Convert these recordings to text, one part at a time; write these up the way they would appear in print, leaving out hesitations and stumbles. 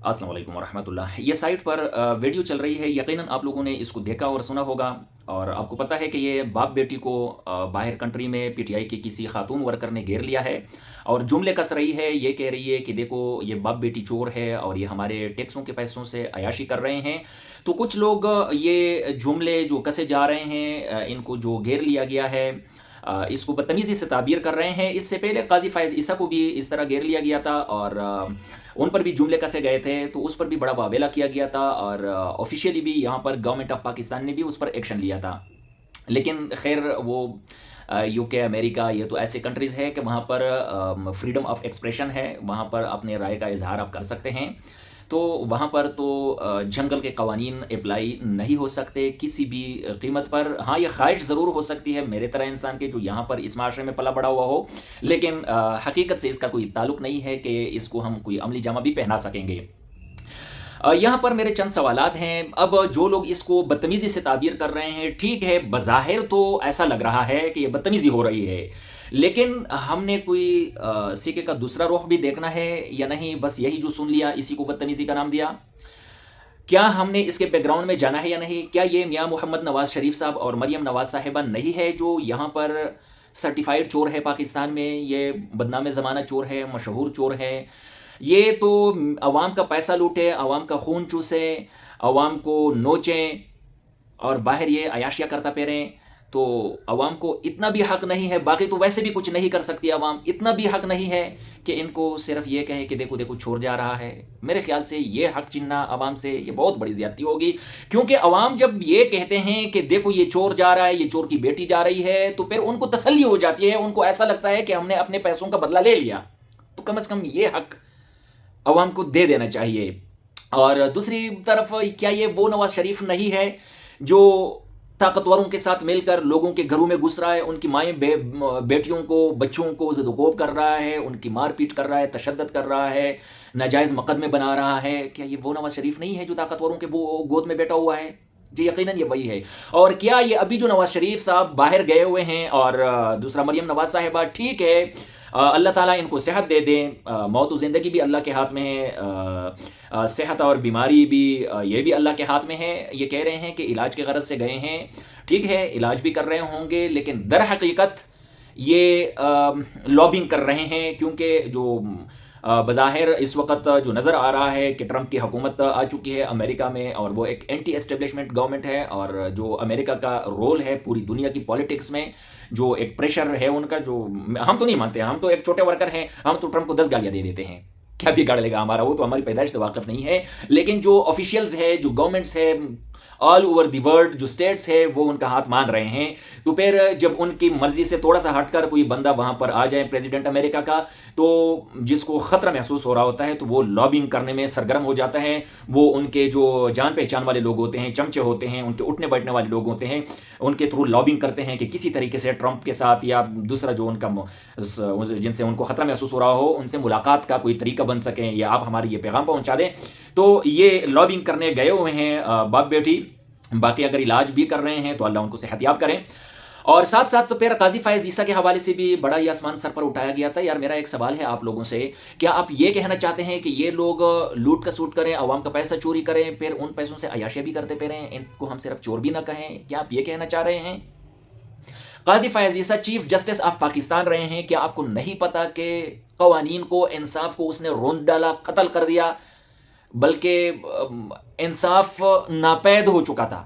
अस्सलाम वालेकुम वरहमतुल्लाह। ये साइट पर वीडियो चल रही है, यकीनन आप लोगों ने इसको देखा और सुना होगा। और आपको पता है कि ये बाप बेटी को बाहर कंट्री में पीटीआई की किसी खातून वर्कर ने घेर लिया है और जुमले कस रही है। ये कह रही है कि देखो ये बाप बेटी चोर है और ये हमारे टैक्सों के पैसों से अयाशी कर रहे हैं। तो कुछ लोग ये जुमले जो कसे जा रहे हैं, इनको जो घेर लिया गया है, इसको बदतमीज़ी से ताबीर कर रहे हैं। इससे पहले काजी फ़ायज़ ईसा को भी इस तरह घेर लिया गया था और उन पर भी जुमले कसे गए थे, तो उस पर भी बड़ा वावेला किया गया था और ऑफिशियली भी यहाँ पर गवर्नमेंट ऑफ पाकिस्तान ने भी उस पर एक्शन लिया था। लेकिन खैर वो यूके, अमेरिका, ये तो ऐसे कंट्रीज़ है कि वहाँ पर फ्रीडम ऑफ एक्सप्रेशन है, वहाँ पर अपने राय का इजहार आप कर सकते हैं। तो वहाँ पर तो जंगल के कवानीन अप्लाई नहीं हो सकते किसी भी कीमत पर। हाँ, ये ख्वाहिश ज़रूर हो सकती है मेरे तरह इंसान के जो यहाँ पर इस माशरे में पला बड़ा हुआ हो, लेकिन हकीकत से इसका कोई ताल्लुक़ नहीं है कि इसको हम कोई अमली जामा भी पहना सकेंगे। यहाँ पर मेरे चंद सवालात हैं। अब जो लोग इसको बदतमीज़ी से ताबीर कर रहे हैं, ठीक है, बज़ाहिर तो ऐसा लग रहा है कि ये बदतमीज़ी हो रही है, लेकिन हमने कोई सिक्के का दूसरा रुख भी देखना है या नहीं? बस यही जो सुन लिया इसी को बदतमीज़ी का नाम दिया? क्या हमने इसके बैकग्राउंड में जाना है या नहीं? क्या ये मियाँ मोहम्मद नवाज़ शरीफ साहब और मरियम नवाज़ साहिबा नहीं है जो यहाँ पर सर्टिफ़ाइड चोर है पाकिस्तान में? ये बदनाम ज़माना चोर है, मशहूर चोर है। ये तो अवाम का पैसा लूटे, अवाम का खून चूसे, अवाम को नोचें और बाहर ये अयाशियाँ करता फिरें। तो अवाम को इतना भी हक नहीं है, बाकी तो वैसे भी कुछ नहीं कर सकती अवाम, इतना भी हक नहीं है कि इनको सिर्फ ये कहें कि देखो देखो चोर जा रहा है। मेरे ख्याल से ये हक छीनना अवाम से ये बहुत बड़ी ज़्यादती होगी, क्योंकि अवाम जब ये कहते हैं कि देखो ये चोर जा रहा है, ये चोर की बेटी जा रही है, तो फिर उनको तसल्ली हो जाती है, उनको ऐसा लगता है कि हमने अपने पैसों का बदला ले लिया। तो कम से कम ये हक अवाम को दे देना चाहिए। और दूसरी तरफ क्या ये वो नवाज शरीफ नहीं है जो ताकतवरों के साथ मिलकर लोगों के घरों में घुस रहा है, उनकी माएँ बेटियों को, बच्चों को ज़द-ओ-ग़ौब कर रहा है, उनकी मार-पीट कर रहा है, तशद्दुद कर रहा है, नाजायज़ मुकदमे बना रहा है? क्या ये वो नवाज शरीफ नहीं है जो ताकतवरों के वो गोद में बैठा हुआ है? जी, यकीनन ये वही है। और क्या ये अभी जो नवाज शरीफ साहब बाहर गए हुए हैं और दूसरा मरियम नवाज साहिबा, ठीक है, अल्लाह ताला इनको सेहत दे दें, मौत और ज़िंदगी भी अल्लाह के हाथ में है, सेहत और बीमारी भी ये भी अल्लाह के हाथ में है। ये कह रहे हैं कि इलाज की गरज से गए हैं, ठीक है, इलाज भी कर रहे होंगे, लेकिन दर हकीकत ये लॉबिंग कर रहे हैं, क्योंकि जो बज़ाहिर इस वक़्त जो नज़र आ रहा है कि ट्रंप की हुकूमत आ चुकी है अमेरिका में और वो एक एंटी एस्टेब्लिशमेंट गवर्नमेंट है, और जो अमेरिका का रोल है पूरी दुनिया की पॉलिटिक्स में, जो एक प्रेशर है उनका, जो हम तो नहीं मानते, हम तो एक छोटे वर्कर हैं, हम तो ट्रंप को 10 गालियाँ दे देते हैं। क्या बिगाड़ लेगा हमारा? वो तो हमारी पैदाइश से वाकिफ़ नहीं है। लेकिन जो ऑफिशियल्स है, जो गवर्नमेंट्स है ऑल ओवर द वर्ल्ड, जो स्टेट्स है, वो उनका हाथ मान रहे हैं। तो फिर जब उनकी मर्जी से थोड़ा सा हटकर कोई बंदा वहां पर आ जाए, प्रेसिडेंट अमेरिका का, तो जिसको खतरा महसूस हो रहा होता है, तो वो लॉबिंग करने में सरगर्म हो जाता है। वो उनके जो जान पहचान वाले लोग होते हैं, चमचे होते हैं, उनके उठने बैठने वाले लोग होते हैं, उनके थ्रू लॉबिंग करते हैं कि किसी तरीके से ट्रंप के साथ या दूसरा जो उनका जिनसे उनको खतरा महसूस हो रहा हो, उनसे मुलाकात का कोई तरीका बन सके या आप हमारी ये पैगाम पहुंचा दें। तो ये लॉबिंग करने गए हुए हैं बाप बेटी। बाकी अगर इलाज भी कर रहे हैं तो अल्लाह उनको सेहतयाब करें। और साथ साथ तो फिर काजी फ़ायज़ ईसा के हवाले से भी बड़ा ही आसमान सर पर उठाया गया था। यार, मेरा एक सवाल है आप लोगों से, क्या आप ये कहना चाहते हैं कि ये लोग लूट का सूट करें, अवाम का पैसा चोरी करें, फिर उन पैसों से अयाशियाँ भी करते फिरें, इनको हम सिर्फ चोर भी ना कहें? क्या आप ये कहना चाह रहे हैं? काजी फ़ायज़ ईसा चीफ जस्टिस ऑफ पाकिस्तान रहे हैं, क्या आपको नहीं पता कि कवानीन को, इंसाफ को उसने रोंद डाला, कत्ल कर दिया, बल्कि इंसाफ नापैद हो चुका था,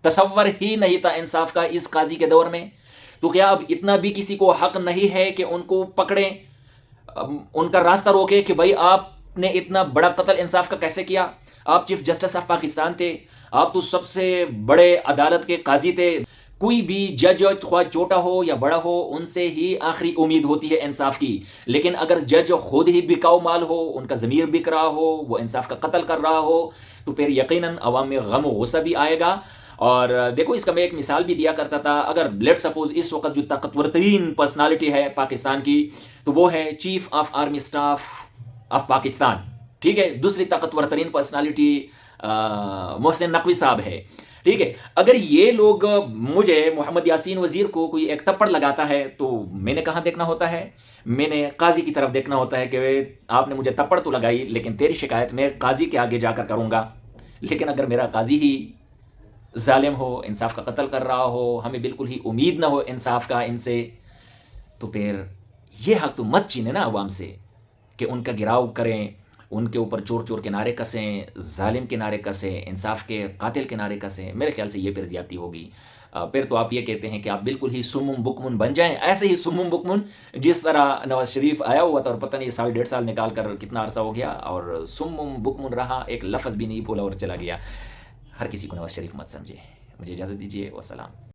तसव्वुर ही नहीं था इंसाफ का इस काजी के दौर में? तो क्या अब इतना भी किसी को हक नहीं है कि उनको पकड़ें, उनका रास्ता रोके कि भाई आपने इतना बड़ा कत्ल इंसाफ का कैसे किया? आप चीफ जस्टिस ऑफ पाकिस्तान थे, आप तो सबसे बड़े अदालत के काजी थे। कोई भी जज, ख्वाह छोटा हो या बड़ा हो, उनसे ही आखिरी उम्मीद होती है इंसाफ की। लेकिन अगर जज खुद ही बिकाऊ माल हो, उनका ज़मीर बिक रहा हो, वो इंसाफ का कत्ल कर रहा हो, तो फिर यकीनन अवाम में गम और गुस्सा भी आएगा। और देखो, इसका मैं एक मिसाल भी दिया करता था। अगर लेट सपोज इस वक्त जो ताकतवर तरीन पर्सनालिटी है पाकिस्तान की, तो वो है chief of army staff of Pakistan, ठीक है। दूसरी ताकतवर तरीन पर्सनालिटी मोहसिन नकवी साहब है, ٹھیک ہے، اگر یہ لوگ مجھے محمد یاسین وزیر کو کوئی ایک تھپڑ لگاتا ہے تو میں نے کہاں دیکھنا ہوتا ہے؟ میں نے قاضی کی طرف دیکھنا ہوتا ہے کہ آپ نے مجھے تھپڑ تو لگائی لیکن تیری شکایت میں قاضی کے آگے جا کر کروں گا۔ لیکن اگر میرا قاضی ہی ظالم ہو، انصاف کا قتل کر رہا ہو، ہمیں بالکل ہی امید نہ ہو انصاف کا ان سے، تو پھر یہ حق تو مت چھینے نا عوام سے کہ ان کا گراؤ کریں، ان کے اوپر چور چور کے نعرے کسیں، ظالم کے نعرے کسیں، انصاف کے قاتل کے نعرے کسیں۔ میرے خیال سے یہ پھر زیادتی ہوگی۔ پھر تو آپ یہ کہتے ہیں کہ آپ بالکل ہی سمم بکمن بن جائیں، ایسے ہی سمم بکمن جس طرح نواز شریف آیا ہوا تھا اور پتہ نہیں سال ڈیڑھ سال نکال کر کتنا عرصہ ہو گیا اور سمم بکمن رہا، ایک لفظ بھی نہیں بولا اور چلا گیا۔ ہر کسی کو نواز شریف مت سمجھے۔ مجھے اجازت دیجیے، والسلام۔